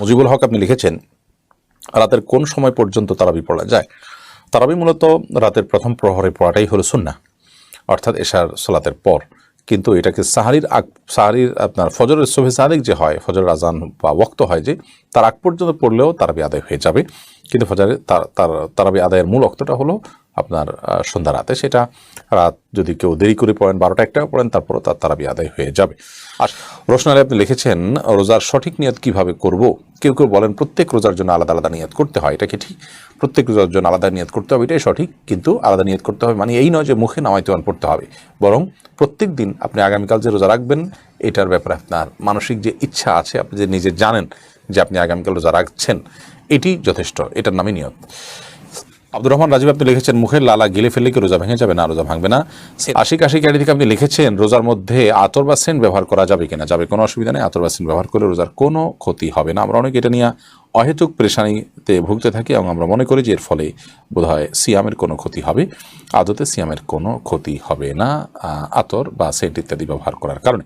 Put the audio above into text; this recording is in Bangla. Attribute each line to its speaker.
Speaker 1: মুজিবুল হক আপনি লিখেছেন, রাতের কোন সময় পর্যন্ত তারাবি পড়া যায়? তারাবি মূলত রাতের প্রথম প্রহরে পড়াটাই হলো সুন্নাহ, অর্থাৎ এশার সালাতের পর। কিন্তু এটাকে সাহারির আপনার ফজরের সুবহে সাদিক যে হয়, ফজরের আজান বা ওয়াক্ত হয় যে, তার আগ পর্যন্ত পড়লেও তারাবি আদায় হয়ে যাবে। কিন্তু ফজরের তারাবি আদায়ের মূল ওয়াক্তটা হলো আপনার সন্ধ্যা রাতে। সেটা রাত যদি কেউ দেরি করে পড়েন, 12টা-1টা পড়েন, তারপরও তার তারাবি আদায় হয়ে যাবে। আর রোশন আলী আপনি লিখেছেন, রোজার সঠিক নিয়ত কিভাবে করব? কেউ কেউ বলেন প্রত্যেক রোজার জন্য আলাদা আলাদা নিয়ত করতে হয়। এটা কি ঠিক? প্রত্যেক রোজার জন্য আলাদা নিয়ত করতে হবে, এটাই সঠিক। কিন্তু আলাদা নিয়ত করতে হবে মানে এই নয় যে মুখে নামাইতুয়ান পড়তে হবে, বরং প্রত্যেক দিন আপনি আগামীকাল যে রোজা রাখবেন এটার ব্যাপারে আপনার মানসিক যে ইচ্ছা আছে, আপনি যে নিজে জানেন যে আপনি আগামীকাল রোজা রাখছেন, এটি যথেষ্ট, এটার নামই নিয়ত। আব্দুর রহমান রাজীব আপনি লিখেছেন, মুখের লালা গিলে ফেললে কি রোজা ভেঙে যাবে? না, রোজা ভাঙবে না। আশিক ক্যাডি থেকে আপনি লিখেছেন, রোজার মধ্যে আতর বা সেন্ট ব্যবহার করা যাবে কিনা? যাবে, কোনো অসুবিধা নেই। আতর বা সেন্ট ব্যবহার করলে রোজার কোনো ক্ষতি হবে না। আমরা অনেকে এটা নিয়ে অহেতুক পেরেশানিতে ভুগতে থাকি এবং আমরা মনে করি যে এর ফলে বোধহয় সিয়ামের কোনো ক্ষতি হবে। আদতে সিয়ামের কোনো ক্ষতি হবে না আতর বা সেন্ট ইত্যাদি ব্যবহার করার কারণে।